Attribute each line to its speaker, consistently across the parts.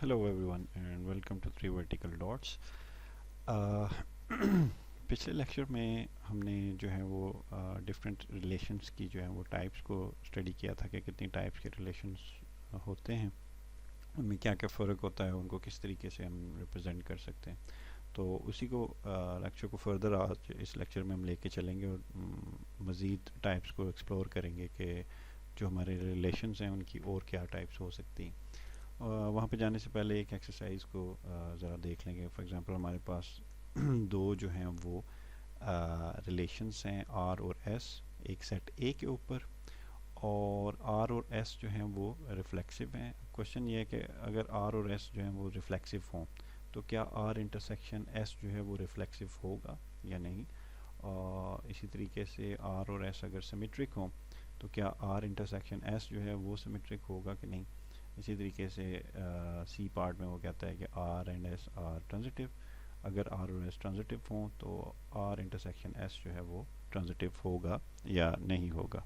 Speaker 1: Hello everyone and welcome to Three Vertical Dots. पिछले lecture में हमने जो है वो डिफरेंट रिलेशंस की जो है वो टाइप्स को स्टडी किया था कि कितनी टाइप्स के रिलेशंस होते हैं, उनमें क्या क्या फ़र्क होता है, उनको किस तरीके से हम रिप्रेजेंट कर सकते हैं। तो उसी को लेक्चर को फर्दर आज इस लेक्चर में हम लेके चलेंगे और मज़ीद टाइप्स को एक्सप्लोर करेंगे कि जो हमारे रिलेशंस हैं उनकी और क्या टाइप्स हो सकती हैं। वहाँ पे जाने से पहले एक एक्सरसाइज को ज़रा देख लेंगे। फॉर एग्जांपल हमारे पास दो जो हैं वो रिलेशंस हैं आर और एस एक सेट ए के ऊपर, और आर और एस जो हैं वो रिफ्लेक्सिव हैं। क्वेश्चन ये है कि अगर आर और एस जो हैं वो रिफ्लेक्सिव हों तो क्या आर इंटरसेक्शन एस जो है वो रिफ्लेक्सिव होगा या नहीं। और इसी तरीके से आर और एस अगर सिमेट्रिक हों तो क्या आर इंटरसेक्शन एस जो है वो सिमेट्रिक होगा कि नहीं। इसी तरीके से सी पार्ट में वो कहता है कि R and S are transitive. अगर आर और एस ट्रांजिटिव हों तो आर इंटरसेक्शन एस जो है वो ट्रांजिटिव होगा या नहीं होगा।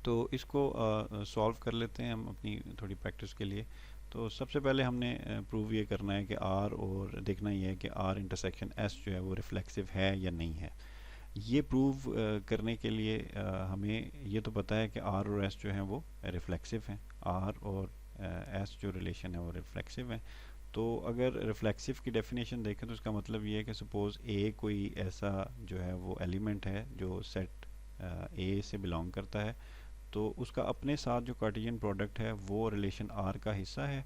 Speaker 1: तो इसको सॉल्व कर लेते हैं हम अपनी थोड़ी प्रैक्टिस के लिए। तो सबसे पहले हमने प्रूव ये करना है कि आर, और देखना ये है कि आर इंटरसेक्शन एस जो है वो रिफ्लेक्सिव है या नहीं है। ये प्रूव करने के लिए हमें ये तो पता है कि आर और एस जो हैं वो रिफ्लेक्सिव हैं। आर और एस जो रिलेशन है वो रिफ्लेक्सिव है। तो अगर रिफ्लेक्सिव की डेफिनेशन देखें तो इसका मतलब ये है कि सपोज़ ए कोई ऐसा जो है वो एलिमेंट है जो सेट ए से बिलोंग करता है, तो उसका अपने साथ जो कार्टेशियन प्रोडक्ट है वो रिलेशन आर का हिस्सा है,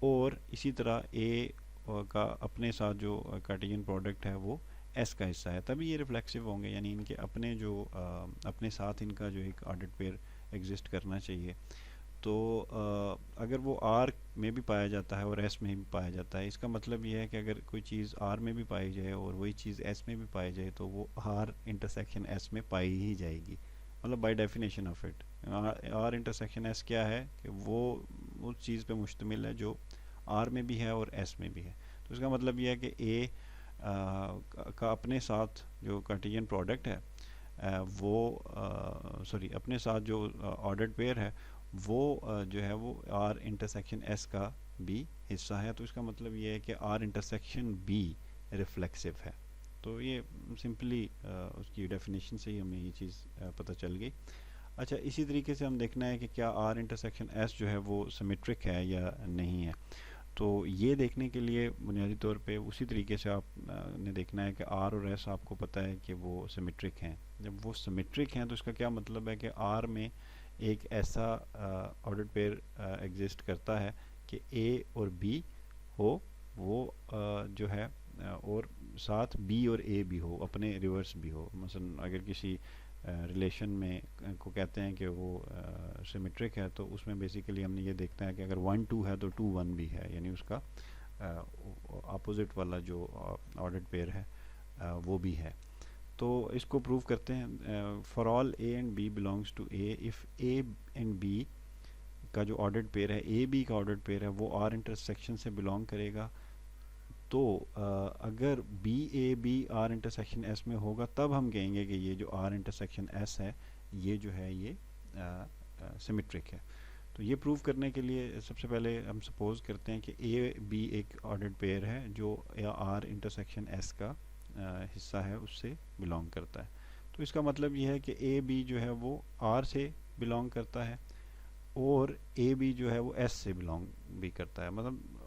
Speaker 1: और इसी तरह ए का अपने साथ जो कार्टेशियन प्रोडक्ट है वो एस का हिस्सा है, तभी ये रिफ्लेक्सिव होंगे। यानी इनके अपने जो अपने साथ इनका जो एक ऑर्डर्ड पेयर एग्जिस्ट करना चाहिए। तो अगर वो आर में भी पाया जाता है और एस में भी पाया जाता है, इसका मतलब ये है कि अगर कोई चीज़ आर में भी पाई जाए और वही चीज़ एस में भी पाई जाए तो वो आर इंटरसेक्शन एस में पाई ही जाएगी, मतलब by definition of it. R intersection S क्या है कि वो उस चीज़ पे मुश्तमिल है जो आर में भी है और एस में भी है। तो इसका मतलब यह है कि ए का अपने साथ जो कार्टेशियन प्रोडक्ट है वो सॉरी अपने साथ जो ऑर्डर्ड पेयर है वो जो है वो आर इंटरसेक्शन एस का भी हिस्सा है। तो इसका मतलब ये है कि आर इंटरसेक्शन बी रिफ्लेक्सिव है। तो ये सिंपली उसकी डेफिनेशन से ही हमें ये चीज़ पता चल गई। अच्छा, इसी तरीके से हम देखना है कि क्या आर इंटरसेक्शन एस जो है वो सिमेट्रिक है या नहीं है। तो ये देखने के लिए बुनियादी तौर पे उसी तरीके से आप ने देखना है कि आर और एस आपको पता है कि वो सिमेट्रिक हैं। जब वो सिमेट्रिक हैं तो इसका क्या मतलब है कि आर में एक ऐसा ऑर्डर्ड पेयर एग्जिस्ट करता है कि ए और बी हो, वो जो है और साथ बी और ए भी हो, अपने रिवर्स भी हो। मसलन अगर किसी रिलेशन में को कहते हैं कि वो सिमेट्रिक है, तो उसमें बेसिकली हमने ये देखना है कि अगर 1 2 है तो 2 1 भी है, यानी उसका अपोजिट वाला जो ऑर्डर्ड पेयर है वो भी है। तो इसको प्रूव करते हैं। For all A and B belongs to A, if A and B का जो ऑर्डर्ड पेयर है, ए बी का ऑर्डर्ड पेयर है, वो आर इंटरसेक्शन से बिलोंग करेगा। तो अगर B A B R intersection S में होगा तब हम कहेंगे कि ये जो आर इंटरसेक्शन एस है ये जो है ये सिमेट्रिक है। तो ये प्रूव करने के लिए सबसे पहले हम सपोज करते हैं कि ए बी एक ऑर्डर्ड पेयर है जो आर इंटरसेक्शन एस का हिस्सा है, उससे बिलोंग करता है। तो इसका मतलब ये है कि ए बी जो है वो आर से बिलोंग करता है और ए बी जो है वो एस से बिलोंग भी करता है। मतलब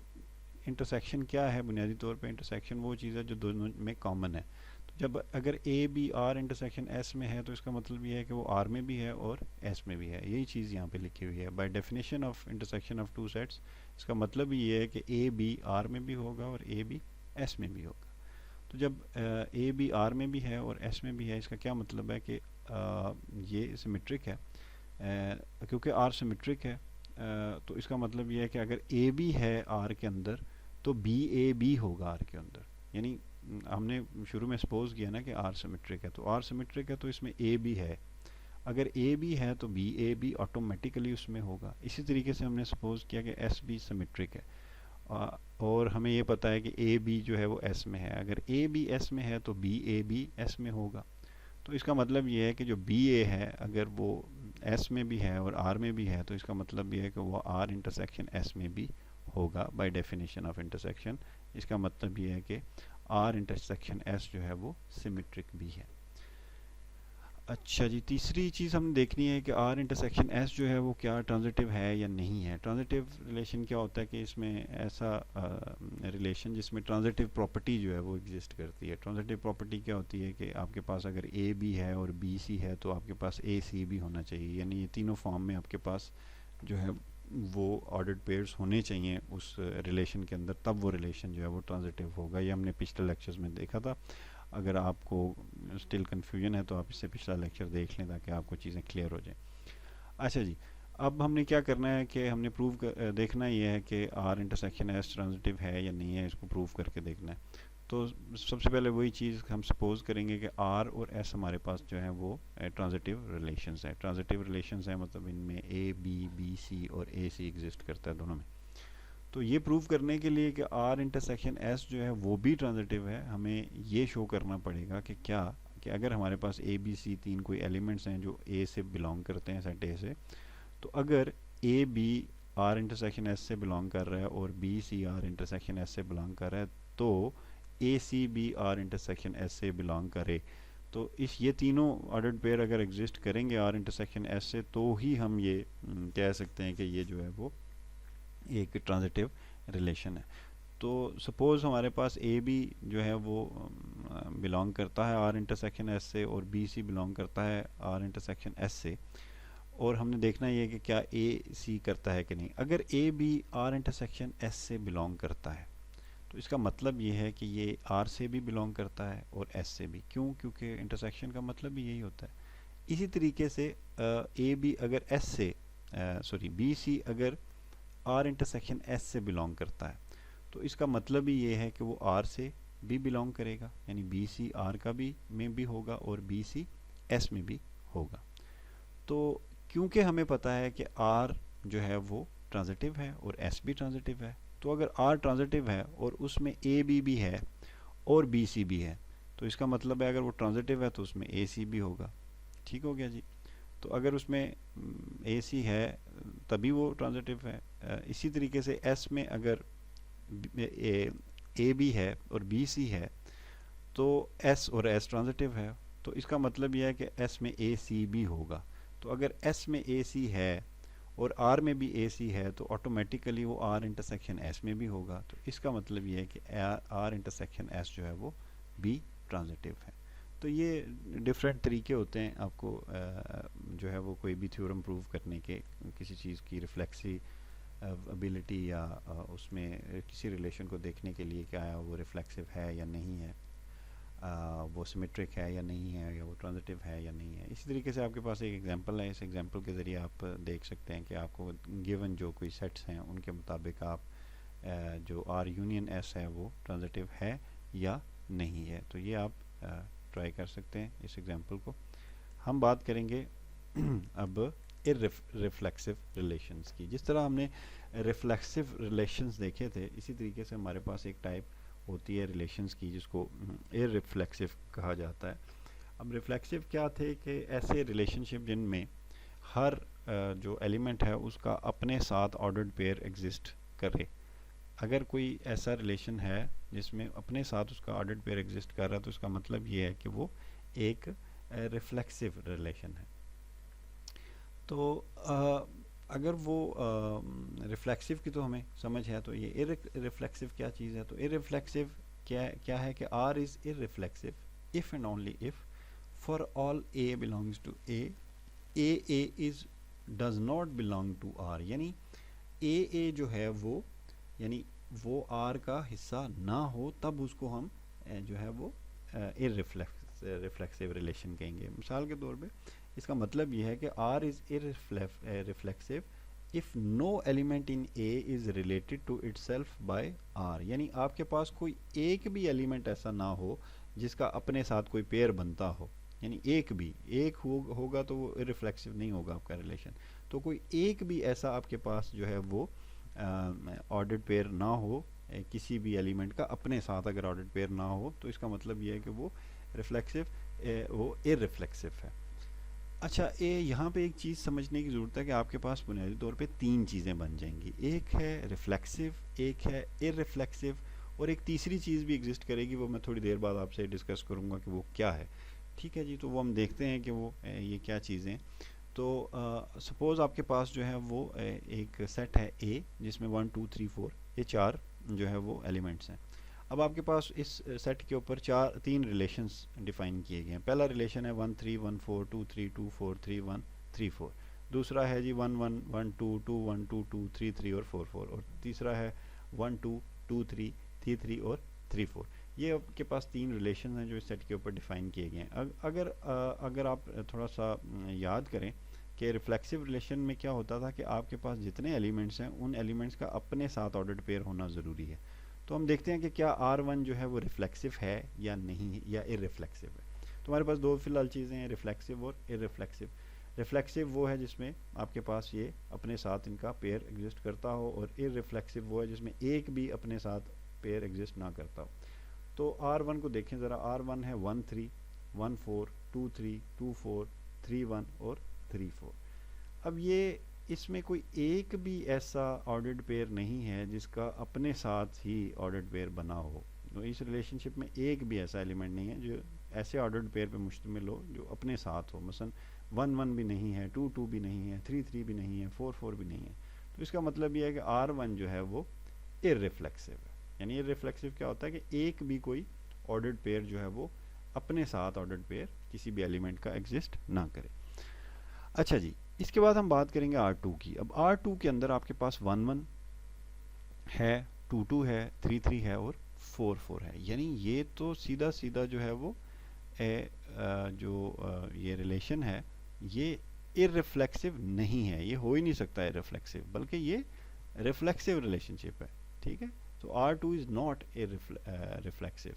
Speaker 1: इंटरसेक्शन क्या है, बुनियादी तौर पे इंटरसेक्शन वो चीज़ है जो दोनों में कॉमन है। तो जब अगर A B R intersection S में है तो इसका मतलब ये है कि वो आर में भी है और एस में भी है। यही चीज़ यहाँ पे लिखी हुई है bye definition of intersection of two sets. इसका मतलब ये है कि ए बी आर में भी होगा और ए बी एस में भी होगा। तो जब ए बी आर में भी है और एस में भी है, इसका क्या मतलब है कि ये सिमेट्रिक है। क्योंकि आर सिमेट्रिक है तो इसका मतलब ये है कि अगर ए बी है आर के अंदर तो बी ए बी होगा आर के अंदर। यानी हमने शुरू में सपोज किया ना कि आर सिमेट्रिक है, तो आर सिमेट्रिक है तो इसमें ए बी है। अगर ए बी है तो बी ए बी ऑटोमेटिकली उसमें होगा। इसी तरीके से हमने सपोज किया कि एस बी सिमेट्रिक है और हमें ये पता है कि ए बी जो है वो एस में है। अगर ए बी एस में है तो बी ए बी एस में होगा। तो इसका मतलब ये है कि जो बी ए है अगर वो एस में भी है और आर में भी है तो इसका मतलब ये है कि वो आर इंटरसेक्शन एस में भी होगा बाय डेफिनेशन ऑफ इंटरसेक्शन। इसका मतलब ये है कि आर इंटरसेक्शन एस जो है वो सिमेट्रिक भी है। अच्छा जी, तीसरी चीज़ हमने देखनी है कि आर इंटरसेक्शन एस जो है वो क्या ट्रांजिटिव है या नहीं है। ट्रांजिटिव रिलेशन क्या होता है कि इसमें ऐसा रिलेशन जिसमें ट्रांजिटिव प्रॉपर्टी जो है वो एग्जिस्ट करती है। ट्रांजिटिव प्रॉपर्टी क्या होती है कि आपके पास अगर ए बी है और बी सी है तो आपके पास ए सी भी होना चाहिए, यानी ये तीनों फॉर्म में आपके पास जो है वो ऑर्डर्ड पेयर्स होने चाहिए उस रिलेशन के अंदर, तब वो रिलेशन जो है वो ट्रांजिटिव होगा। ये हमने पिछले लेक्चर्स में देखा था। अगर आपको स्टिल कन्फ्यूजन है तो आप इससे पिछला लेक्चर देख लें ताकि आपको चीज़ें क्लियर हो जाएं। अच्छा जी, अब हमने क्या करना है कि हमने देखना ये है कि आर इंटरसेक्शन एस ट्रांजिटिव है या नहीं है, इसको प्रूव करके देखना है। तो सबसे पहले वही चीज़ हम सपोज करेंगे कि आर और एस हमारे पास जो है वो ट्रांजिटिव रिलेशंस है। ट्रांजिटिव रिलेशंस है मतलब इनमें ए बी बी सी और ए सी एग्जिस्ट करता है दोनों में। तो ये प्रूव करने के लिए कि आर इंटरसेक्शन एस जो है वो भी ट्रांजिटिव है, हमें ये शो करना पड़ेगा कि क्या कि अगर हमारे पास ए बी सी तीन कोई एलिमेंट्स हैं जो ए से बिलोंग करते हैं सेट ए से, तो अगर A B R intersection S से बिलोंग कर रहा है और B C R intersection S से बिलोंग कर रहा है, तो A C B R intersection S से बिलोंग करे, तो ये तीनों ऑर्डर्ड पेयर अगर एग्जिस्ट करेंगे आर इंटरसेक्शन एस से, तो ही हम ये कह सकते हैं कि ये जो है वो एक ट्रांजिटिव रिलेशन है। तो सपोज़ हमारे पास ए बी जो है वो बिलोंग करता है आर इंटरसेक्शन एस से और बी सी बिलोंग करता है आर इंटरसेक्शन एस से, और हमने देखना ये कि क्या ए सी करता है कि नहीं। अगर A B R intersection S से बिलोंग करता है तो इसका मतलब ये है कि ये आर से भी बिलोंग करता है और एस से भी। क्यों? क्योंकि इंटरसेक्शन का मतलब भी यही होता है। इसी तरीके से ए बी अगर एस से बी सी अगर आर इंटरसेक्शन एस से बिलोंग करता है तो इसका मतलब ही ये है कि वो आर से भी बिलोंग करेगा, यानी बी सी आर का भी में भी होगा और बी सी एस में भी होगा। तो क्योंकि हमें पता है कि आर जो है वो ट्रांजिटिव है और एस भी ट्रांजिटिव है, तो अगर आर ट्रांजिटिव है और उसमें ए बी भी है और बी सी भी है, तो इसका मतलब है अगर वो ट्रांजिटिव है तो उसमें ए सी भी होगा। ठीक हो गया जी। तो अगर उसमें ए सी है तभी वो ट्रांजिटिव है। इसी तरीके से एस में अगर ए बी है और बी सी है तो एस और एस ट्रांजिटिव है, तो इसका मतलब यह है कि एस में ए सी भी होगा। तो अगर एस में ए सी है और आर में भी ए सी है तो ऑटोमेटिकली वो आर इंटरसेक्शन एस में भी होगा। तो इसका मतलब ये है कि आर इंटरसेक्शन एस जो है वो भी ट्रांजिटिव है। तो ये डिफरेंट तरीके होते हैं आपको जो है वो कोई भी थ्योरम प्रूव करने के, किसी चीज़ की रिफ्लेक्सी एबिलिटी या उसमें किसी रिलेशन को देखने के लिए क्या वो रिफ्लेक्सिव है या नहीं है, वो सिमेट्रिक है या नहीं है, या वो ट्रांजिटिव है या नहीं है। इसी तरीके से आपके पास एक एग्जांपल है, इस एग्जांपल के ज़रिए आप देख सकते हैं कि आपको गिवन जो कोई सेट्स हैं उनके मुताबिक आप जो आर यूनियन एस है वो ट्रांजिटिव है या नहीं है। तो ये आप ट्राई कर सकते हैं इस एग्जांपल को। हम बात करेंगे अब रिफ्लेक्सिव रिलेशंस की। जिस तरह हमने रिफ्लेक्सिव रिलेशंस देखे थे, इसी तरीके से हमारे पास एक टाइप होती है रिलेशंस की जिसको इररिफ्लेक्सिव कहा जाता है। अब रिफ्लेक्सिव क्या थे कि ऐसे रिलेशनशिप जिनमें हर जो एलिमेंट है उसका अपने साथ ऑर्डर्ड पेयर एग्जिस्ट करे। अगर कोई ऐसा रिलेशन है जिसमें अपने साथ उसका ऑर्डर्ड पेयर एग्जिस्ट कर रहा है तो इसका मतलब ये है कि वो एक रिफ्लेक्सिव रिलेशन है। तो अगर वो रिफ्लेक्सिव की तो हमें समझ है, तो ये इररिफ्लेक्सिव क्या चीज़ है। तो इररिफ्लेक्सिव क्या है कि R is irreflexive if and only if for all A belongs to A is does not belong to R, यानी ए जो है वो यानी वो आर का हिस्सा ना हो तब उसको हम जो है वो इररिफ्लेक्सिव रिलेशन कहेंगे। मिसाल के तौर पे इसका मतलब यह है कि R is irreflexive if no element in A is related to itself by R, यानी आपके पास कोई एक भी एलिमेंट ऐसा ना हो जिसका अपने साथ कोई पेयर बनता हो, यानी एक होगा तो वो इररिफ्लेक्सिव नहीं होगा आपका रिलेशन। तो कोई एक भी ऐसा आपके पास जो है वो ऑर्डर्ड पेयर ना हो किसी भी एलिमेंट का अपने साथ, अगर ऑर्डर्ड पेयर ना हो तो इसका मतलब ये है कि वो रिफ्लेक्सिव वो इररिफ्लेक्सिव है। अच्छा, ये यहाँ पे एक चीज़ समझने की ज़रूरत है कि आपके पास बुनियादी तौर पे तीन चीज़ें बन जाएंगी। एक है रिफ्लेक्सिव, एक है इररिफ्लेक्सिव, और एक तीसरी चीज़ भी एग्जिस्ट करेगी, वो मैं थोड़ी देर बाद आपसे डिस्कस करूँगा कि वो क्या है। ठीक है जी, तो वो हम देखते हैं कि वो ये क्या चीज़ें हैं। तो सपोज़ आपके पास जो है वो एक सेट है ए, जिसमें 1 2 3 4 ये चार जो है वो एलिमेंट्स हैं। अब आपके पास इस सेट के ऊपर तीन रिलेशंस डिफाइन किए गए हैं। पहला रिलेशन है 1 3 1 4 2 3 2 4 3 1 3 4। दूसरा है जी 1 1 1 2 2 1 2 2 3 3 और 4 4। और तीसरा है 1 2 2 3 3 3 और 3 4। ये आपके पास तीन रिलेशन हैं जो इस सेट के ऊपर डिफाइन किए गए हैं। अगर आप थोड़ा सा याद करें कि रिफ्लेक्सिव रिलेशन में क्या होता था कि आपके पास जितने एलिमेंट्स हैं उन एलिमेंट्स का अपने साथ ऑर्डर्ड पेयर होना ज़रूरी है। तो हम देखते हैं कि क्या R1 जो है वो रिफ्लेक्सिव है या नहीं, या इररिफ्लेक्सिव है। तो हमारे पास दो फिलहाल चीज़ें हैं, रिफ्लेक्सिव और इररिफ्लेक्सिव। रिफ्लेक्सिव वो है जिसमें आपके पास ये अपने साथ इनका पेयर एग्जिस्ट करता हो, और इररिफ्लेक्सिव वो है जिसमें एक भी अपने साथ पेयर एग्जिस्ट ना करता हो। तो R1 को देखें ज़रा। R1 है 1 3 1 4 2 3 2 4 3 1 और 3 4। अब ये इसमें कोई एक भी ऐसा ऑर्डर्ड पेयर नहीं है जिसका अपने साथ ही ऑर्डर्ड पेयर बना हो। तो इस रिलेशनशिप में एक भी ऐसा एलिमेंट नहीं है जो ऐसे ऑर्डर्ड पेयर पे मुश्तमिल हो जो अपने साथ हो। मसलन 1 1 भी नहीं है, 2 2 भी नहीं है, 3 3 भी नहीं है, 4 4 भी नहीं है। तो इसका मतलब यह है कि R1 जो है वो इररिफ्लेक्सिव है। यानी इररिफ्लेक्सिव क्या होता है कि एक भी कोई ऑर्डर्ड पेयर जो है वो अपने साथ ऑर्डर्ड पेयर किसी भी एलिमेंट का एग्जिस्ट ना करे। अच्छा जी, इसके बाद हम बात करेंगे R2 की। अब R2 के अंदर आपके पास 1 1 है, 2 2 है, 3 3 है और 4 4 है। यानी ये तो सीधा सीधा जो है वो ये रिलेशन है ये इररिफ्लेक्सिव नहीं है। ये हो ही नहीं सकता है रिफ्लेक्सिव, बल्कि ये रिफ्लेक्सिव रिलेशनशिप है। ठीक है, तो R2 is not a reflexive.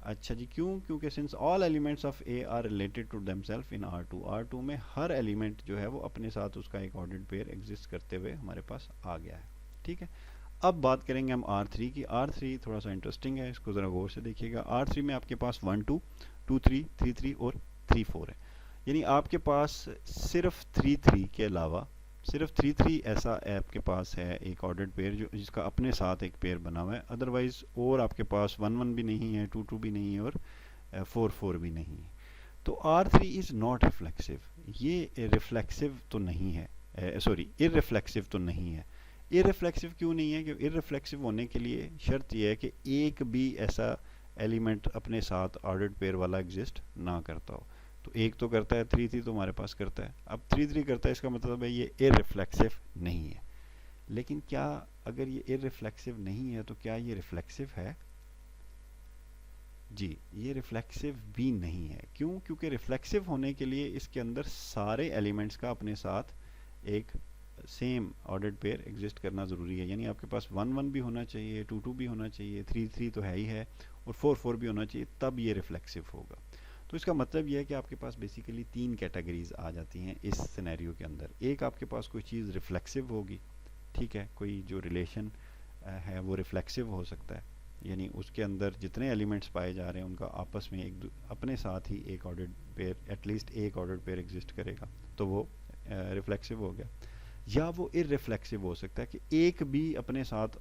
Speaker 1: अच्छा जी, क्यों? क्योंकि since all elements of A are related to themselves in R2 में हर एलिमेंट जो है वो अपने साथ उसका एक ऑर्डर्ड पेयर एग्जिस्ट करते हुए हमारे पास आ गया है। ठीक है, अब बात करेंगे हम R3 की। R3 थोड़ा सा इंटरेस्टिंग है, इसको ज़रा गौर से देखिएगा। R3 में आपके पास 1 2 2 3 3 3 और 3 4 है। यानी आपके पास सिर्फ 3 3 के अलावा सिर्फ 3 3 ऐसा आपके पास है एक ऑर्डर्ड पेयर जो जिसका अपने साथ एक पेयर बना हुआ है। अदरवाइज और आपके पास 1 1 भी नहीं है, 2 2 भी नहीं है और 4 4 भी नहीं है। तो R3 इज नॉट रिफ्लेक्सिव। ये रिफ्लेक्सिव तो नहीं है, सॉरी इररिफ्लेक्सिव तो नहीं है। इररिफ्लेक्सिव क्यों नहीं है? क्योंकि इररिफ्लेक्सिव होने के लिए शर्त यह है कि एक भी ऐसा एलिमेंट अपने साथ ऑर्डर्ड पेयर वाला एग्जिस्ट ना करता हो। तो एक तो करता है, 3 3 तो हमारे पास करता है। अब 3 3 करता है, इसका मतलब है ये इररिफ्लेक्सिव नहीं है। लेकिन क्या अगर ये इररिफ्लेक्सिव नहीं है तो क्या ये रिफ्लेक्सिव है? जी, ये रिफ्लेक्सिव भी नहीं है। क्यों? क्योंकि रिफ्लेक्सिव होने के लिए इसके अंदर सारे एलिमेंट्स का अपने साथ एक सेम ऑर्डर्ड पेयर एग्जिस्ट करना ज़रूरी है। यानी आपके पास 1 1 भी होना चाहिए, 2 2 भी होना चाहिए, 3 3 तो है ही है, और 4 4 भी होना चाहिए, तब ये रिफ्लेक्सिव होगा। तो इसका मतलब यह है कि आपके पास बेसिकली तीन कैटेगरीज आ जाती हैं इस सिनेरियो के अंदर। एक, आपके पास कोई चीज़ रिफ्लेक्सिव होगी। ठीक है, कोई जो रिलेशन है वो रिफ्लेक्सिव हो सकता है, यानी उसके अंदर जितने एलिमेंट्स पाए जा रहे हैं उनका आपस में अपने साथ ही एक ऑर्डर्ड पेयर, एटलीस्ट एक ऑर्डर्ड पेयर एग्जिस्ट करेगा, तो वो रिफ्लेक्सिव हो गया। या वो इररिफ्लेक्सिव हो सकता है कि एक भी अपने साथ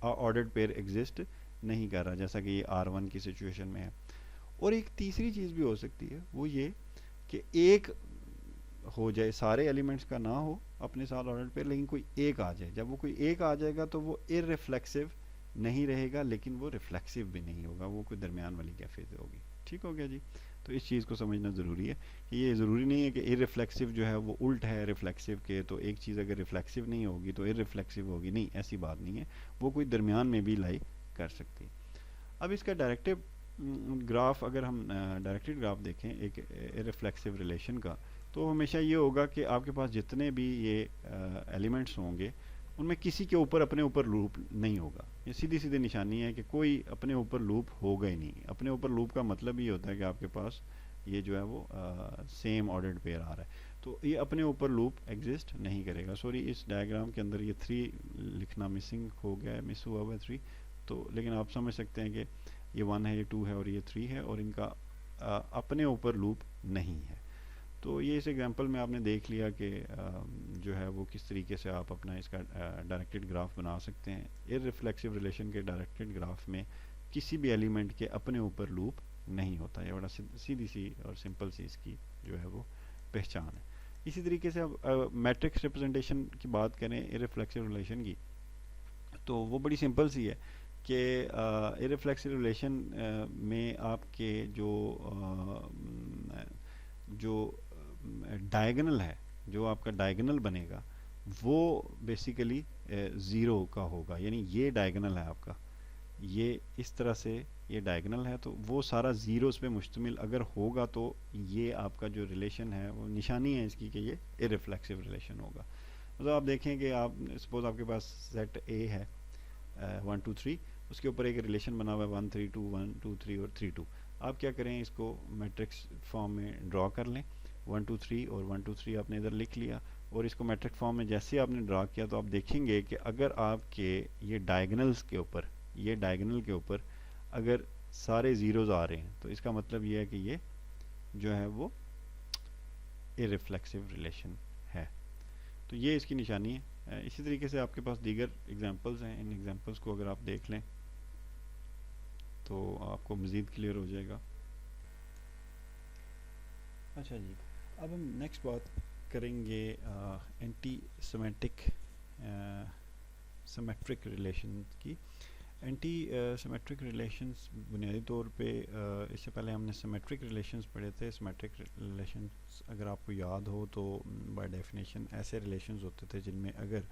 Speaker 1: ऑर्डर्ड पेयर एग्जिस्ट नहीं कर रहा, जैसा कि ये R1 की सिचुएशन में है। और एक तीसरी चीज़ भी हो सकती है, वो ये कि एक हो जाए, सारे एलिमेंट्स का ना हो अपने साथ ऑर्डर पे, लेकिन कोई एक आ जाए। जब वो कोई एक आ जाएगा तो वो इररिफ्लेक्सिव नहीं रहेगा, लेकिन वो रिफ्लेक्सिव भी नहीं होगा, वो कोई दरमियान वाली कैफियत होगी। ठीक हो गया जी। तो इस चीज़ को समझना ज़रूरी है कि ये ज़रूरी नहीं है कि इररिफ्लेक्सिव जो है वो उल्ट है रिफ्लेक्सिव के। तो एक चीज़ अगर रिफ्लेक्सिव नहीं होगी तो इररिफ्लेक्सिव होगी, नहीं, ऐसी बात नहीं है। वो कोई दरमियान में भी लाई कर सकती है। अब इसका डायरेक्टिव ग्राफ, अगर हम डायरेक्टेड ग्राफ देखें एक रिफ्लेक्सिव रिलेशन का, तो हमेशा ये होगा कि आपके पास जितने भी ये एलिमेंट्स होंगे उनमें किसी के ऊपर अपने ऊपर लूप नहीं होगा। ये सीधी सीधी निशानी है कि कोई अपने ऊपर लूप होगा ही नहीं। अपने ऊपर लूप का मतलब ये होता है कि आपके पास ये जो है वो सेम ऑर्डर्ड पेयर आ रहा है, तो ये अपने ऊपर लूप एग्जिस्ट नहीं करेगा। सॉरी, इस डायग्राम के अंदर ये 3 लिखना मिसिंग हो गया है, मिस हुआ हुआ है 3। तो लेकिन आप समझ सकते हैं कि ये 1 है, ये 2 है और ये 3 है, और इनका अपने ऊपर लूप नहीं है। तो ये इस एग्जांपल में आपने देख लिया कि जो है वो किस तरीके से आप अपना इसका डायरेक्टेड ग्राफ बना सकते हैं। इररिफ्लेक्सिव रिलेशन के डायरेक्टेड ग्राफ में किसी भी एलिमेंट के अपने ऊपर लूप नहीं होता। ये बड़ा सीधी सी और सिंपल सी इसकी जो है वो पहचान है। इसी तरीके से अब मैट्रिक्स रिप्रेजेंटेशन की बात करें इररिफ्लेक्सिव रिलेशन की, तो वो बड़ी सिंपल सी है कि इररिफ्लेक्सिव रिलेशन में आपके जो डायगोनल है, जो आपका डायगोनल बनेगा वो बेसिकली ज़ीरो का होगा। यानी ये डायगोनल है आपका, ये इस तरह से ये डायगोनल है, तो वो सारा ज़ीरोस पे मुश्तमिल अगर होगा तो ये आपका जो रिलेशन है वो निशानी है इसकी कि ये इररिफ्लेक्सिव रिलेशन होगा। मतलब आप देखें कि आप सपोज आपके पास सेट ए है 1 2 3, उसके ऊपर एक रिलेशन बना हुआ है 1 3 2 1 2 3 और 3 2। आप क्या करें, इसको मैट्रिक्स फॉर्म में ड्रा कर लें। 1 2 3 और 1 2 3 आपने इधर लिख लिया, और इसको मैट्रिक फॉर्म में जैसे आपने ड्रा किया तो आप देखेंगे कि अगर आपके ये डायगोनल्स के ऊपर, ये डायगोनल के ऊपर अगर सारे ज़ीरोज़ आ रहे हैं तो इसका मतलब ये है कि ये जो है वो इररिफ्लेक्सिव रिलेशन है। तो ये इसकी निशानी है। इसी तरीके से आपके पास दीगर एग्जांपल्स हैं, इन एग्जांपल्स को अगर आप देख लें तो आपको मज़ीद क्लियर हो जाएगा। अच्छा जी, अब हम नेक्स्ट बात करेंगे एंटी सिमेट्रिक रिलेशन की। एंटी सिमेट्रिक रिलेशंस बुनियादी तौर पे इससे पहले हमने सिमेट्रिक रिलेशंस पढ़े थे। सिमेट्रिक रिलेशंस अगर आपको याद हो तो बाय डेफिनेशन ऐसे रिलेशंस होते थे जिनमें अगर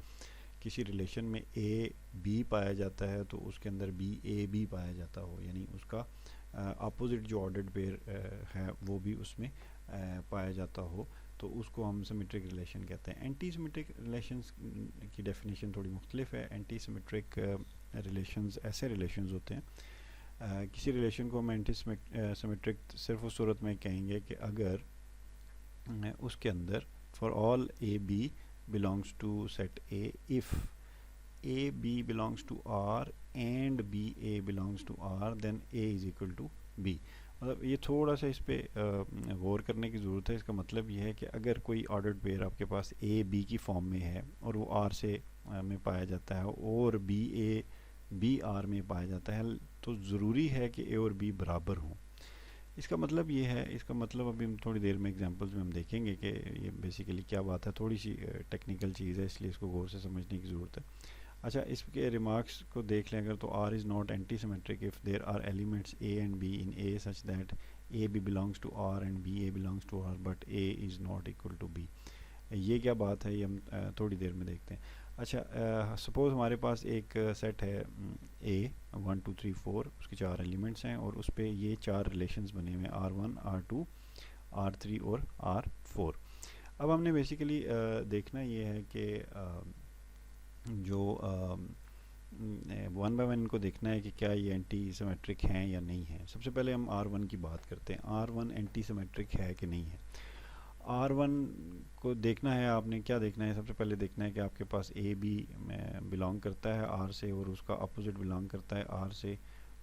Speaker 1: किसी रिलेशन में ए बी पाया जाता है तो उसके अंदर बी ए बी पाया जाता हो, यानी उसका अपोजिट जो ऑर्डर्ड पेयर है वो भी उसमें पाया जाता हो, तो उसको हम सिमेट्रिक रिलेशन कहते हैं। एंटी सिमेट्रिक रिलेशंस की डेफिनेशन थोड़ी मुख्तलिफ है। एंटी सिमेट्रिक रिलेशंस ऐसे रिलेशंस होते हैं, किसी रिलेशन को हम एंटी सिमेट्रिक सिर्फ उस सूरत में कहेंगे कि अगर उसके अंदर for all A B belongs to set A, if A B belongs to R and B A belongs to R, then A is equal to B। मतलब ये थोड़ा सा इस पे गौर करने की ज़रूरत है। इसका मतलब ये है कि अगर कोई ऑर्डर्ड पेयर आपके पास A B की फॉर्म में है और वो R से में पाया जाता है और B A B R में पाया जाता है, तो ज़रूरी है कि A और B बराबर हों। इसका मतलब ये है, इसका मतलब अभी हम थोड़ी देर में एग्जांपल्स में हम देखेंगे कि ये बेसिकली क्या बात है। थोड़ी सी टेक्निकल चीज़ है, इसलिए इसको गौर से समझने की ज़रूरत है। अच्छा, इसके रिमार्क्स को देख लें अगर, तो R is not anti symmetric if there are elements A and B in A such that A B belongs to R and B A belongs to R but A is not equal to B. ये क्या बात है, ये हम थोड़ी देर में देखते हैं। अच्छा, सपोज़ हमारे पास एक सेट है ए 1 2 3 4, उसके 4 एलिमेंट्स हैं और उस पर ये 4 रिलेशंस बने हुए हैं R1 R2 R3 और R4। अब हमने बेसिकली देखना ये है कि जो 1 बाय 1 इनको देखना है कि क्या ये एंटी सिमेट्रिक हैं या नहीं है। सबसे पहले हम R1 की बात करते हैं। R1 एंटी सिमेट्रिक है कि नहीं है। R1 को देखना है, आपने क्या देखना है, सबसे पहले देखना है कि आपके पास ए बी में बिलोंग करता है R से और उसका अपोजिट बिलोंग करता है R से,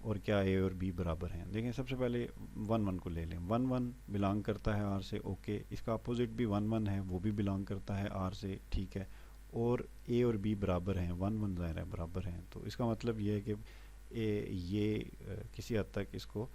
Speaker 1: और क्या ए और बी बराबर हैं। देखें, सबसे पहले 1 1 को ले लें। 1 1 बिलोंग करता है R से, ओके। इसका अपोजिट भी 1 1 है, वो भी बिलोंग करता है R से, ठीक है। और ए और बी बराबर हैं, 1 1 ज़ाहिर है बराबर हैं, तो इसका मतलब ये है कि ये किसी हद तक इसको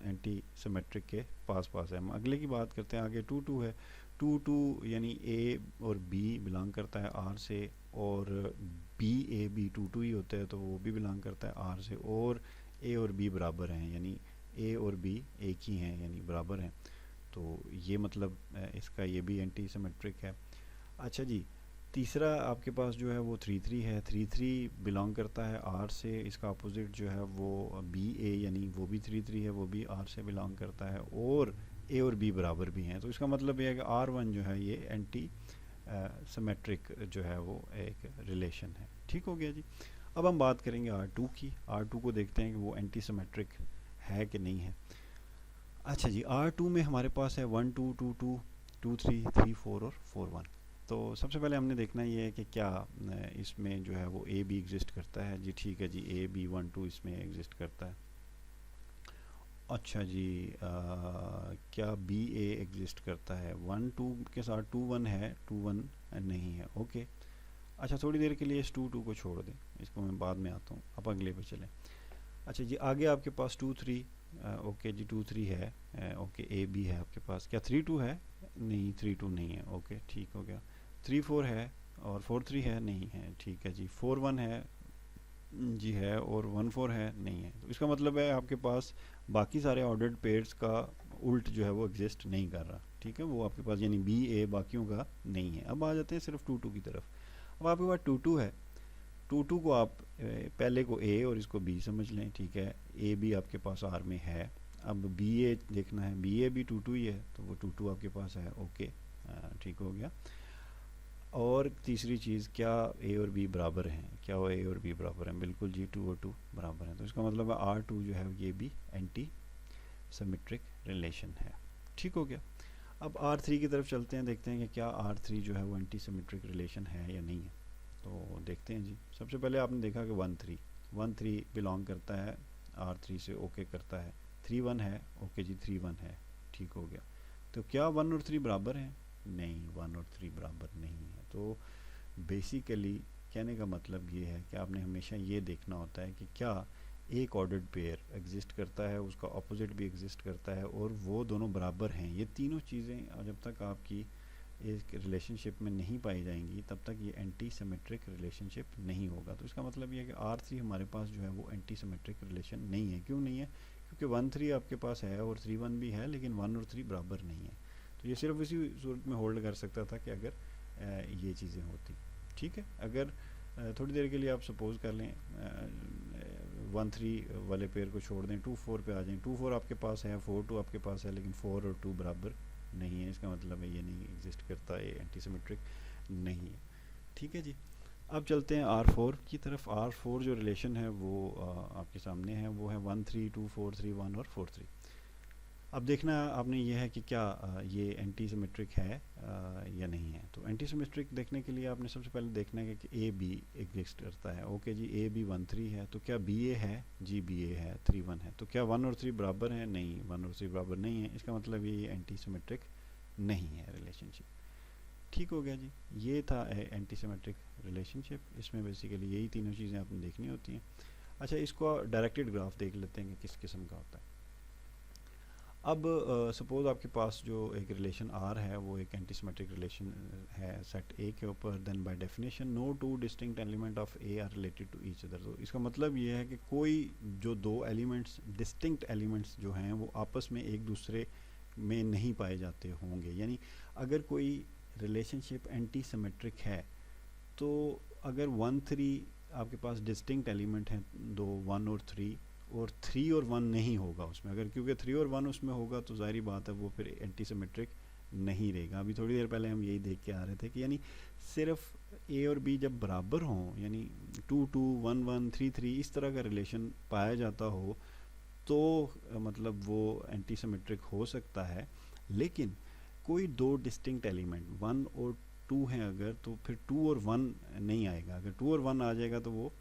Speaker 1: एंटी सिमेट्रिक के पास है। हम अगले की बात करते हैं। आगे 2 2 है। 2 2 यानी ए और बी बिलोंग करता है R से, और बी ए बी 2 2 ही होता है तो वो भी बिलोंग करता है R से, और ए और बी बराबर हैं, यानी ए और बी एक ही हैं यानी बराबर हैं। तो ये मतलब इसका ये भी एंटी सिमेट्रिक है। अच्छा जी, तीसरा आपके पास जो है वो 3 3 है। 3 3 बिलोंग करता है R से, इसका अपोजिट जो है वो बी ए यानी वो भी 3 3 है, वो भी R से बिलोंग करता है, और ए और बी बराबर भी हैं। तो इसका मतलब ये है कि R1 जो है ये एंटी सिमेट्रिक जो है वो एक रिलेशन है। ठीक हो गया जी। अब हम बात करेंगे R2 की। R2 को देखते हैं कि वो एंटी सिमेट्रिक है कि नहीं है। अच्छा जी, R2 में हमारे पास है 1 2 2 2 2 3 3 4 और 4 1। तो सबसे पहले हमने देखना ये है कि क्या इसमें जो है वो ए बी एग्जिस्ट करता है। जी ठीक है जी, ए बी 1 2 इसमें एग्जिस्ट करता है। अच्छा जी, क्या बी ए एग्जिस्ट करता है? 1 2 के साथ 2 1 है, 2 1 नहीं है। ओके, अच्छा थोड़ी देर के लिए इस 2 2 को छोड़ दें, इसको मैं बाद में आता हूँ, आप अगले पे चलें। अच्छा जी, आगे आपके पास 2 3, ओके जी 2 3 है, ओके ए बी है आपके पास। क्या 3 2 है? नहीं, 3 2 नहीं है। ओके ठीक हो गया। 3 4 है और 4 3 है? नहीं है। ठीक है जी। 4 1 है? जी है। और 1 4 है? नहीं है। तो इसका मतलब है आपके पास बाकी सारे ऑर्डर्ड पेयर्स का उल्ट जो है वो एग्जिस्ट नहीं कर रहा। ठीक है, वो आपके पास यानी बी ए बाकियों का नहीं है। अब आ जाते हैं सिर्फ 2 2 की तरफ। अब आपके पास 2 2 है। 2 2 को आप पहले को ए और इसको बी समझ लें। ठीक है, ए बी आपके पास आर में है। अब बी ए देखना है, बी ए भी 2 2 ही है, तो वो 2 2 आपके पास है। ओके ठीक हो गया। और तीसरी चीज़, क्या ए और बी बराबर हैं? क्या वो ए और बी बराबर हैं? बिल्कुल जी, 2 और 2 बराबर हैं। तो इसका मतलब है R2 जो है ये भी एंटी सिमेट्रिक रिलेशन है। ठीक हो गया। अब R3 की तरफ चलते हैं, देखते हैं कि क्या R3 जो है वो एंटी सिमेट्रिक रिलेशन है या नहीं है। तो देखते हैं जी। सबसे पहले आपने देखा कि 1 3 बिलोंग करता है R3 से, ओके करता है। 3 1 है, ओके जी 3 1 है। ठीक हो गया। तो क्या 1 और 3 बराबर हैं? नहीं, 1 और 3 बराबर नहीं है। तो बेसिकली कहने का मतलब ये है कि आपने हमेशा ये देखना होता है कि क्या एक ऑर्डर्ड पेयर एग्जिस्ट करता है, उसका ऑपोजिट भी एग्जिस्ट करता है, और वो दोनों बराबर हैं। ये तीनों चीज़ें जब तक आपकी एक रिलेशनशिप में नहीं पाई जाएंगी तब तक ये एंटी सिमेट्रिक रिलेशनशिप नहीं होगा। तो इसका मतलब ये है कि R3 हमारे पास जो है वो एंटी सिमेट्रिक रिलेशन नहीं है। क्यों नहीं है? क्योंकि 1 3 आपके पास है और 3 1 भी है, लेकिन 1 और 3 बराबर नहीं है। तो ये सिर्फ इसी सूरत में होल्ड कर सकता था कि अगर ये चीज़ें होती। ठीक है, अगर थोड़ी देर के लिए आप सपोज कर लें 1 3 वाले पेयर को छोड़ दें, 2 4 पे आ जाएं। 2 4 आपके पास है, 4 2 आपके पास है, लेकिन 4 और 2 बराबर नहीं है। इसका मतलब है ये नहीं एग्जिस्ट करता, ये एंटीसिमेट्रिक नहीं है। ठीक है जी। अब चलते हैं R4 की तरफ। R4 जो रिलेशन है वो आपके सामने है, वो है 1 3 2 4 3 1 और 4 3। अब देखना आपने ये है कि क्या ये एंटी सिमेट्रिक है या नहीं है। तो एंटी सिमेट्रिक देखने के लिए आपने सबसे पहले देखना है कि ए बी एग्जिस्ट करता है। ओके जी, ए बी 1 3 है, तो क्या बी ए है? जी बी ए है। 3 1 है। तो क्या 1 और 3 बराबर है? नहीं, 1 और 3 बराबर नहीं है। इसका मतलब ये एंटी सिमेट्रिक नहीं है रिलेशनशिप। ठीक हो गया जी। ये था एंटी सिमेट्रिक रिलेशनशिप। इसमें बेसिकली यही तीनों चीज़ें आपने देखनी होती हैं। अच्छा, इसको डायरेक्टेड ग्राफ देख लेते हैं कि किस किस्म का होता है। अब सपोज आपके पास जो एक रिलेशन R है वो एक एंटीसिमेट्रिक रिलेशन है सेट A के ऊपर, then by definition no two distinct element of A are related to each other. तो इसका मतलब ये है कि कोई जो दो एलिमेंट्स, डिस्टिंक्ट एलिमेंट्स जो हैं वो आपस में एक दूसरे में नहीं पाए जाते होंगे। यानी अगर कोई रिलेशनशिप एंटीसिमेट्रिक है तो अगर 1 3 आपके पास डिस्टिंक्ट एलिमेंट हैं दो, 1 और 3, और 3 और 1 नहीं होगा उसमें, अगर क्योंकि 3 और 1 उसमें होगा तो जाहिर बात है वो फिर एंटीसिमेट्रिक नहीं रहेगा। अभी थोड़ी देर पहले हम यही देख के आ रहे थे कि यानी सिर्फ ए और बी जब बराबर हों, यानी 2 2 1 1 3 3 इस तरह का रिलेशन पाया जाता हो तो मतलब वो एंटीसिमेट्रिक हो सकता है। लेकिन कोई दो डिस्टिंक्ट एलिमेंट 1 और 2 हैं अगर, तो फिर 2 और 1 नहीं आएगा। अगर 2 और 1 आ जाएगा तो वो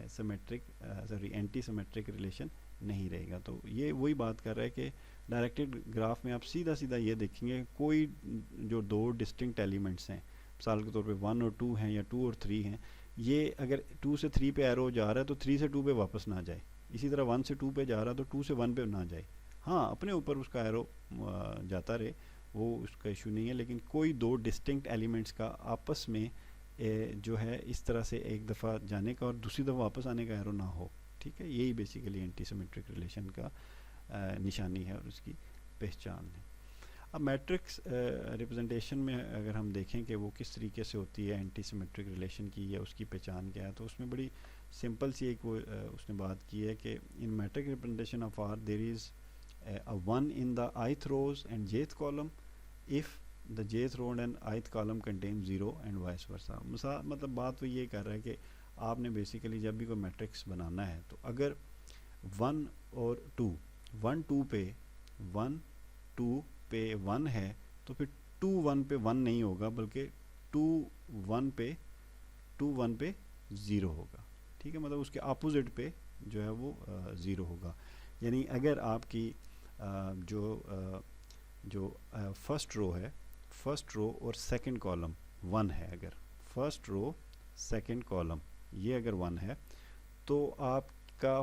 Speaker 1: सिमेट्रिक एंटी सिमेट्रिक रिलेशन नहीं रहेगा। तो ये वही बात कर रहा है कि डायरेक्टेड ग्राफ में आप सीधा सीधा ये देखेंगे कोई जो दो डिस्टिंक्ट एलिमेंट्स हैं, मिसाल के तौर पे 1 और 2 हैं या 2 और 3 हैं, ये अगर 2 से 3 पे एरो जा रहा है तो 3 से 2 पे वापस ना जाए। इसी तरह 1 से 2 पे जा रहा है तो 2 से 1 पे ना जाए। हाँ, अपने ऊपर उसका एरो जाता रहे, वो उसका इशू नहीं है, लेकिन कोई दो डिस्टिंक्ट एलिमेंट्स का आपस में जो है इस तरह से एक दफ़ा जाने का और दूसरी दफ़ा वापस आने का एरो ना हो। ठीक है, यही बेसिकली एंटीसिमेट्रिक रिलेशन का निशानी है और उसकी पहचान है। अब मैट्रिक्स रिप्रेजेंटेशन में अगर हम देखें कि वो किस तरीके से होती है एंटीसिमेट्रिक रिलेशन की, या उसकी पहचान क्या है, तो उसमें बड़ी सिंपल सी एक वो उसने बात की है कि in matrix representation of R there is a 1 in the ith rows and jth column if the jth row and ith column contains 0 and vice versa। मतलब बात तो ये कर रहा है कि आपने बेसिकली जब भी कोई मैट्रिक्स बनाना है तो अगर 1 और 2 1 2 पे 1 2 पे 1 है तो फिर 2 1 पे 1 नहीं होगा, बल्कि 2 1 पे 0 होगा। ठीक है, मतलब उसके अपोजिट पे जो है वो 0 होगा। यानी अगर आपकी जो फर्स्ट रो है, फर्स्ट रो और सेकंड कॉलम 1 है, अगर फर्स्ट रो सेकंड कॉलम ये अगर 1 है तो आपका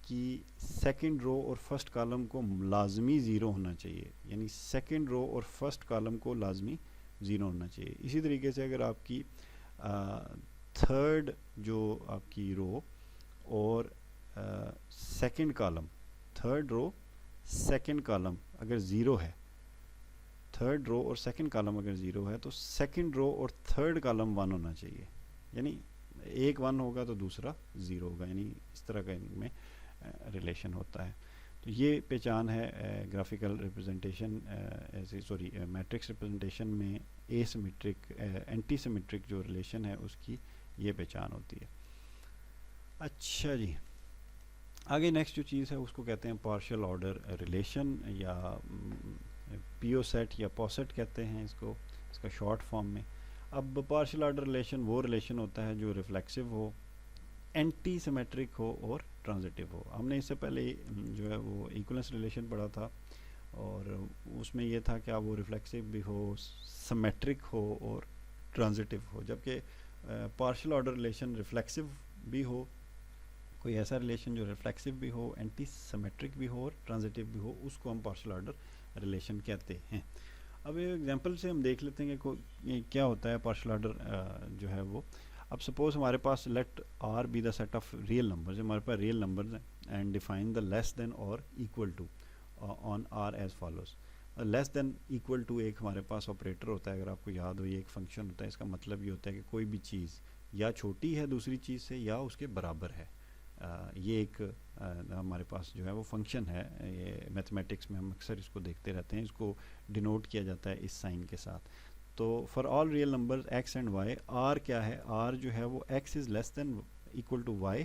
Speaker 1: कि सेकंड रो और फर्स्ट कॉलम को लाजमी ज़ीरो होना चाहिए, यानी सेकंड रो और फर्स्ट कॉलम को लाजमी ज़ीरो होना चाहिए। इसी तरीके से अगर आपकी थर्ड जो आपकी रो और second column, third row second column अगर ज़ीरो है, थर्ड रो और सेकंड कॉलम अगर ज़ीरो है तो सेकंड रो और थर्ड कॉलम 1 होना चाहिए, यानी एक 1 होगा तो दूसरा 0 होगा, यानी इस तरह का इनमें रिलेशन होता है। तो ये पहचान है graphical representation, sorry matrix representation में एसिमेट्रिक एंटी सिमेट्रिक जो रिलेशन है उसकी ये पहचान होती है। अच्छा जी, आगे नेक्स्ट जो चीज़ है उसको कहते हैं पार्शियल ऑर्डर रिलेशन, या पीओ सेट या पॉसेट कहते हैं इसको, इसका शॉर्ट फॉर्म में। अब पार्शियल ऑर्डर रिलेशन वो रिलेशन होता है जो रिफ्लेक्सिव हो, एंटी सिमेट्रिक हो और ट्रांजिटिव हो। हमने इससे पहले जो है वो इक्विवेलेंस रिलेशन पढ़ा था और उसमें ये था कि वो रिफ्लेक्सिव भी हो, सिमेट्रिक हो और ट्रांजिटिव हो, जबकि पार्शियल ऑर्डर रिलेशन रिफ्लेक्सिव भी हो, कोई ऐसा रिलेशन जो रिफ्लेक्सिव भी हो, एंटी सिमेट्रिक भी हो और ट्रांजिटिव भी हो, उसको हम पार्शियल ऑर्डर रिलेशन कहते हैं। अब एक एग्जांपल से हम देख लेते हैं कि क्या होता है पार्शियल ऑर्डर जो है वो। अब सपोज हमारे पास let R be the set of real numbers, हमारे पास रियल नंबर्स हैं and define the less than और equal to on R as follows. Less than equal to एक हमारे पास ऑपरेटर होता है, अगर आपको याद हो ये एक फंक्शन होता है, इसका मतलब ये होता है कि कोई भी चीज़ या छोटी है दूसरी चीज़ से या उसके बराबर है। ये एक हमारे पास जो है वो फंक्शन है, ये मैथमेटिक्स में हम अक्सर इसको देखते रहते हैं, इसको डिनोट किया जाता है इस साइन के साथ। तो for all real numbers x and y, R क्या है, आर जो है वो x is less than equal to y,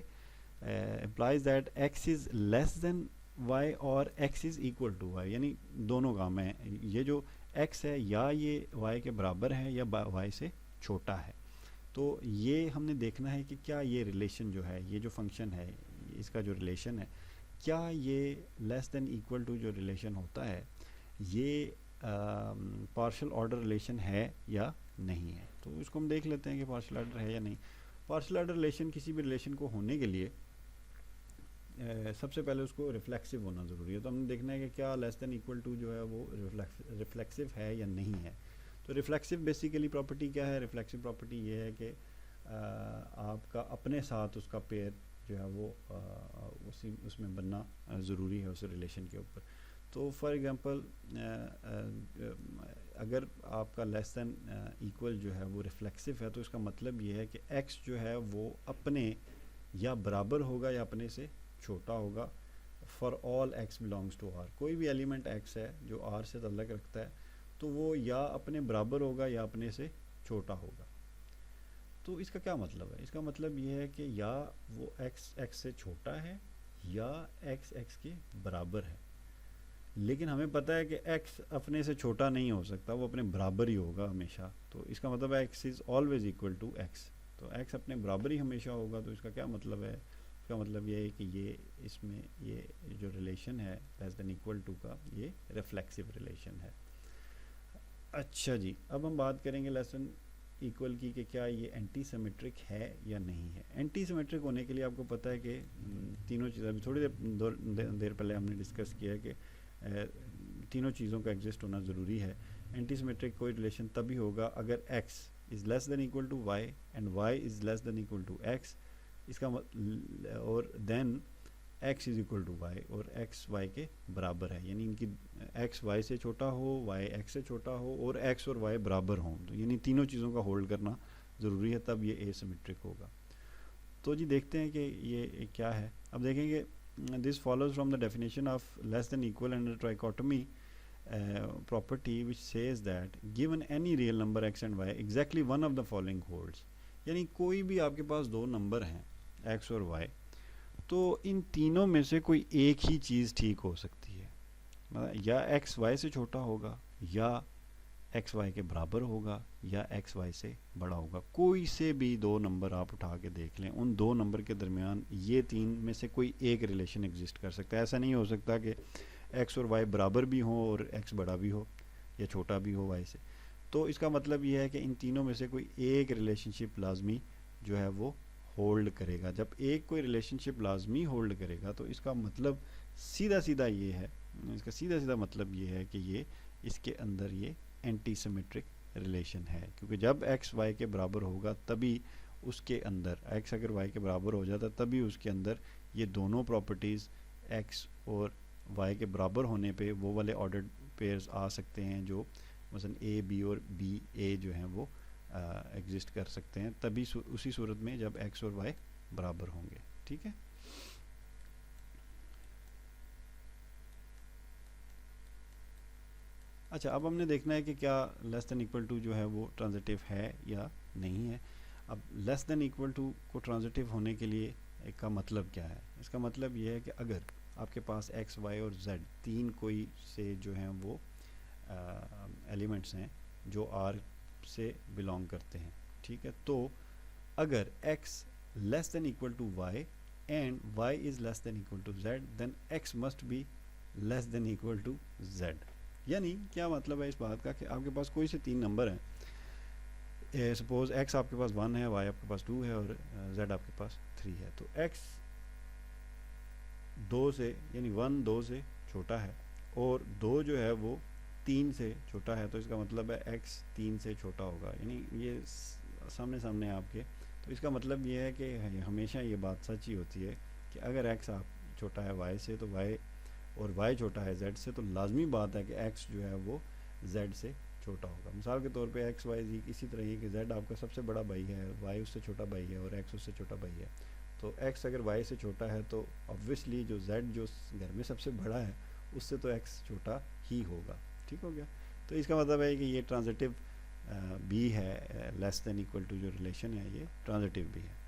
Speaker 1: implies that x is less than y और x is equal to y, यानी दोनों काम है, ये जो एक्स है या ये वाई के बराबर है या वाई से छोटा है। तो ये हमने देखना है कि क्या ये रिलेशन जो है, ये जो फंक्शन है, इसका जो रिलेशन है, क्या ये लेस देन इक्वल टू जो रिलेशन होता है ये पार्शियल ऑर्डर रिलेशन है या नहीं है। तो इसको हम देख लेते हैं कि पार्शियल ऑर्डर है या नहीं। पार्शियल ऑर्डर रिलेशन किसी भी रिलेशन को होने के लिए सबसे पहले उसको रिफ्लेक्सिव होना ज़रूरी है। तो हमने देखना है कि क्या लेस देन इक्वल टू जो है वो रिफ्लेक्सिव है या नहीं है। तो रिफ्लेक्सिव बेसिकली प्रॉपर्टी क्या है, रिफ्लेक्सिव प्रॉपर्टी ये है कि आपका अपने साथ उसका पेयर जो है वो उसी उसमें बनना ज़रूरी है उस रिलेशन के ऊपर। तो फॉर एग्जांपल अगर आपका लेस देन इक्वल जो है वो रिफ्लेक्सिव है तो इसका मतलब ये है कि x जो है वो अपने या बराबर होगा या अपने से छोटा होगा for all x belongs to r। कोई भी एलिमेंट x है जो r से ताल्लुक़ रखता है तो वो या अपने बराबर होगा या अपने से छोटा होगा। तो इसका क्या मतलब है, इसका मतलब ये है कि या वो x से छोटा है या x के बराबर है, लेकिन हमें पता है कि x अपने से छोटा नहीं हो सकता, वो अपने बराबर ही होगा हमेशा। तो इसका मतलब है x is always equal to x, तो x अपने बराबर ही हमेशा होगा। तो इसका क्या मतलब है, इसका मतलब ये है कि ये इसमें ये जो रिलेशन है लेस देन इक्वल टू का, ये रिफ्लेक्सिव रिलेशन है। अच्छा जी, अब हम बात करेंगे लेस देन इक्वल की कि क्या ये एंटी सिमेट्रिक है या नहीं है। एंटी सिमेट्रिक होने के लिए आपको पता है कि तीनों चीज़ें, अभी थोड़ी देर पहले हमने डिस्कस किया कि तीनों चीज़ों का एग्जिस्ट होना ज़रूरी है। एंटी सिमेट्रिक कोई रिलेशन तभी होगा अगर x is less than equal to y and y is less than equal to x, इसका और then x is equal to y और x y के बराबर है, यानी इनकी x y से छोटा हो, y x से छोटा हो और x और y बराबर हों। तो यानी तीनों चीज़ों का होल्ड करना ज़रूरी है, तब ये एसिमेट्रिक होगा। तो जी देखते हैं कि ये क्या है। अब देखेंगे this follows from the definition of less than equal and trichotomy property which says that given any real number x and y exactly one of the following holds। यानी कोई भी आपके पास दो नंबर हैं x और y, तो इन तीनों में से कोई एक ही चीज़ ठीक हो सकती है, मतलब या x y से छोटा होगा या एक्स वाई के बराबर होगा या एक्स वाई से बड़ा होगा। कोई से भी दो नंबर आप उठा के देख लें, उन दो नंबर के दरमियान ये तीन में से कोई एक रिलेशन एग्जिस्ट कर सकता है। ऐसा नहीं हो सकता कि एक्स और वाई बराबर भी हों और एक्स बड़ा भी हो या छोटा भी हो वाई से, तो इसका मतलब ये है कि इन तीनों में से कोई एक रिलेशनशिप लाजमी जो है वो होल्ड करेगा। जब एक कोई रिलेशनशिप लाजमी होल्ड करेगा तो इसका मतलब सीधा सीधा ये है, इसका सीधा सीधा मतलब ये है कि ये इसके अंदर ये एंटी सिमेट्रिक रिलेशन है, क्योंकि जब एक्स वाई के बराबर होगा तभी उसके अंदर, एक्स अगर वाई के बराबर हो जाता तभी उसके अंदर ये दोनों प्रॉपर्टीज़ एक्स और वाई के बराबर होने पे वो वाले ऑर्डर्ड पेयर्स आ सकते हैं जो मसलन ए बी और बी ए जो हैं वो एग्जिस्ट कर सकते हैं, तभी उसी सूरत में जब एक्स और वाई बराबर होंगे। ठीक है। अच्छा, अब हमने देखना है कि क्या लेस देन इक्वल टू जो है वो ट्रांजिटिव है या नहीं है। अब लेस देन इक्वल टू को ट्रांजिटिव होने के लिए एक का मतलब क्या है? इसका मतलब ये है कि अगर आपके पास एक्स वाई और जेड तीन कोई से जो हैं वो एलिमेंट्स हैं जो आर से बिलोंग करते हैं, ठीक है, तो अगर x less than equal to y and y is less than equal to z, then x must be less than equal to z। यानी क्या मतलब है इस बात का कि आपके पास कोई से तीन नंबर हैं, सपोज x आपके पास 1 है, y आपके पास 2 है और z आपके पास 3 है, तो x 2 से यानी 1 2 से छोटा है और 2 जो है वो 3 से छोटा है, तो इसका मतलब है x 3 से छोटा होगा, यानी ये सामने सामने आपके। तो इसका मतलब ये है कि हमेशा ये बात सच ही होती है कि अगर x आप छोटा है y से तो y, और y छोटा है z से, तो लाजमी बात है कि x जो है वो z से छोटा होगा। मिसाल के तौर पे x y z इसी तरह ही कि z आपका सबसे बड़ा भाई है, y उससे छोटा भाई है और x उससे छोटा भाई है, तो x अगर y से छोटा है तो ऑब्वियसली जो z जो घर में सबसे बड़ा है उससे तो x छोटा ही होगा। ठीक हो गया। तो इसका मतलब है कि ये ट्रांजिटिव भी है, लेस देन इक्वल टू जो रिलेशन है ये ट्रांजिटिव भी है।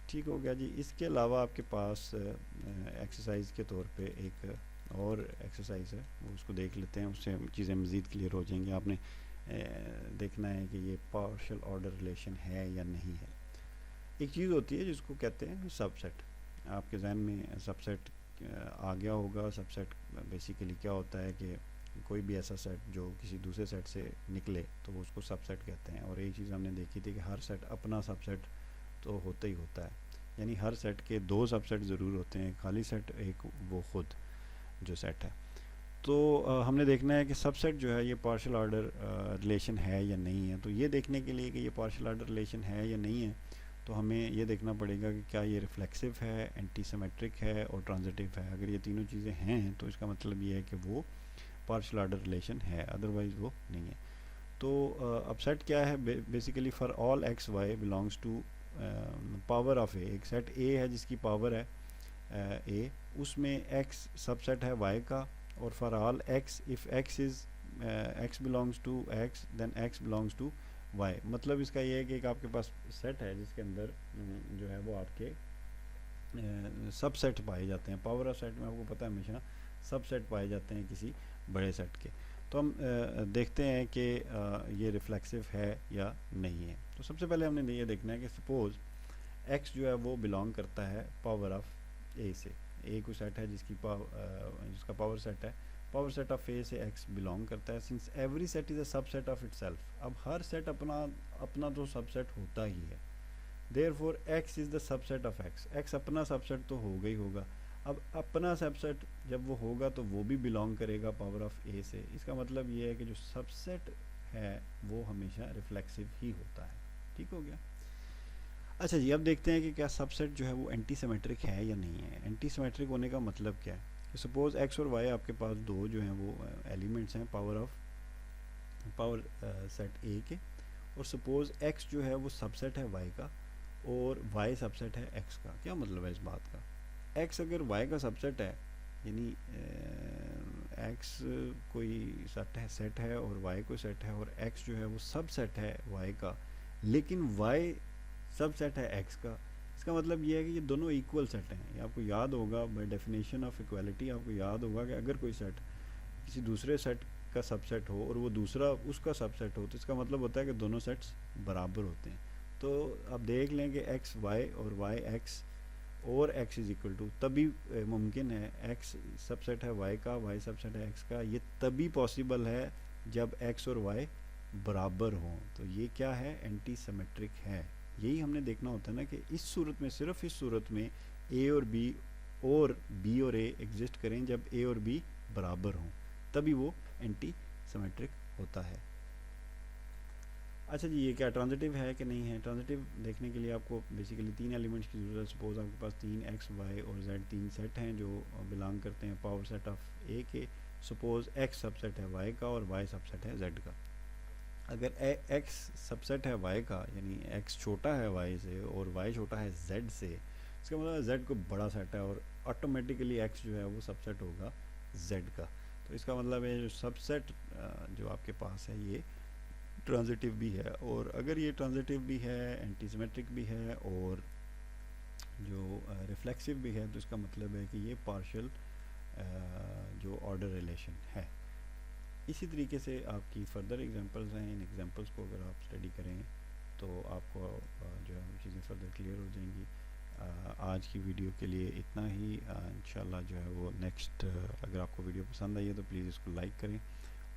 Speaker 1: ठीक हो गया जी। इसके अलावा आपके पास एक्सरसाइज के तौर पे एक और एक्सरसाइज है, वो उसको देख लेते हैं, उससे चीज़ें मज़ीद क्लियर हो जाएंगी। आपने देखना है कि ये पार्शियल ऑर्डर रिलेशन है या नहीं है। एक चीज़ होती है जिसको कहते हैं सबसेट। आपके जहन में सबसेट आ गया होगा। सबसेट बेसिकली क्या होता है कि कोई भी ऐसा सेट जो किसी दूसरे सेट से निकले तो वो उसको सबसेट कहते हैं। और एक चीज़ हमने देखी थी कि हर सेट अपना सबसेट तो होता ही होता है, यानी हर सेट के दो सबसेट ज़रूर होते हैं, खाली सेट एक वो खुद जो सेट है। तो हमने देखना है कि सबसेट जो है ये पार्शियल ऑर्डर रिलेशन है या नहीं है। तो ये देखने के लिए कि ये पार्शियल ऑर्डर रिलेशन है या नहीं है, तो हमें ये देखना पड़ेगा कि क्या ये रिफ्लेक्सिव है, एंटी सिमेट्रिक है और ट्रांजिटिव है। अगर ये तीनों चीज़ें हैं तो इसका मतलब ये है कि वो पार्शियल ऑर्डर रिलेशन है, अदरवाइज़ वो नहीं है। तो अब सेट क्या है? Basically for all x y belongs to power of A. एक सेट ए है जिसकी पावर है ए, उसमें एक्स सबसेट है वाई का, और for all X if X is X belongs to X then X belongs to Y. मतलब इसका ये है कि एक आपके पास सेट है जिसके अंदर जो है वो आपके सबसेट पाए जाते हैं। पावर ऑफ सेट में आपको पता है हमेशा सबसेट पाए जाते हैं किसी बड़े सेट के। तो हम देखते हैं कि ये रिफ्लेक्सिव है या नहीं है। तो सबसे पहले हमने ये देखना है कि सपोज़ x जो है वो बिलोंग करता है पावर ऑफ a से। a को सेट है जिसका पावर सेट है, पावर सेट ऑफ a से x बिलोंग करता है। Since every set is a subset of itself. अब हर सेट अपना तो सबसेट होता ही है, therefore x is the subset of x अपना सबसेट तो होगा ही होगा। अब अपना सबसेट जब वो होगा तो वो भी बिलोंग करेगा पावर ऑफ a से। इसका मतलब ये है कि जो सबसेट है वो हमेशा रिफ्लेक्सिव ही होता है। ठीक हो गया। अच्छा जी, अब देखते हैं कि क्या सबसेट जो है वो एंटी सिमेट्रिक है या नहीं है। एंटी सिमेट्रिक होने का मतलब क्या है? सपोज़ x और y आपके पास दो जो हैं वो एलिमेंट्स हैं पावर सेट a के, और सपोज़ x जो है वो सबसेट है y का और y सबसेट है x का। क्या मतलब है इस बात का? x अगर y का सबसेट है, यानी x कोई सेट है और y कोई सेट है, और x जो है वो सबसेट है y का, लेकिन y सबसेट है x का। इसका मतलब ये है कि ये दोनों इक्वल सेट हैं। ये आपको याद होगा बाय डेफिनेशन ऑफ इक्वालिटी, आपको याद होगा कि अगर कोई सेट किसी दूसरे सेट का सबसेट हो और वो दूसरा उसका सबसेट हो, तो इसका मतलब होता है कि दोनों सेट्स बराबर होते हैं। तो आप देख लें कि एक्स वाई और वाई एक्स और x इज इक्वल टू, तभी मुमकिन है, x सबसेट है y का, y सबसेट है x का, ये तभी पॉसिबल है जब x और y बराबर हों। तो ये क्या है, एंटी सिमेट्रिक है। यही हमने देखना होता है ना कि इस सूरत में, सिर्फ इस सूरत में a और b और a एग्जिस्ट करें जब a और b बराबर हों, तभी वो एंटी सिमेट्रिक होता है। अच्छा जी, ये क्या ट्रांजिटिव है कि नहीं है? ट्रांजिटिव देखने के लिए आपको बेसिकली 3 एलिमेंट्स की ज़रूरत। सपोज आपके पास 3 x, y और z 3 सेट हैं जो बिलोंग करते हैं पावर सेट ऑफ a के। सपोज x सबसेट है y का और y सबसेट है z का। अगर x सबसेट है y का, यानी x छोटा है y से और y छोटा है z से, इसका मतलब z को बड़ा सेट है और ऑटोमेटिकली x जो है वो सबसेट होगा z का। तो इसका मतलब है जो सबसेट जो आपके पास है ये ट्रांजिटिव भी है। और अगर ये ट्रांजिटिव भी है, एंटी सिमेट्रिक भी है और जो रिफ्लेक्सिव भी है, तो इसका मतलब है कि ये पार्शियल जो ऑर्डर रिलेशन है। इसी तरीके से आपकी फर्दर एग्जांपल्स हैं। इन एग्जांपल्स को अगर आप स्टडी करें तो आपको जो है चीज़ें फर्दर क्लियर हो जाएंगी। आज की वीडियो के लिए इतना ही। इंशाल्लाह जो है वो नेक्स्ट, अगर आपको वीडियो पसंद आई है तो प्लीज़ इसको लाइक करें,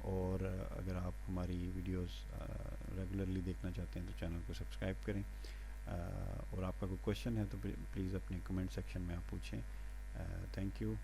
Speaker 1: और अगर आप हमारी वीडियोस रेगुलरली देखना चाहते हैं तो चैनल को सब्सक्राइब करें। और आपका कोई क्वेश्चन है तो प्लीज़ अपने कमेंट सेक्शन में आप पूछें। Thank you.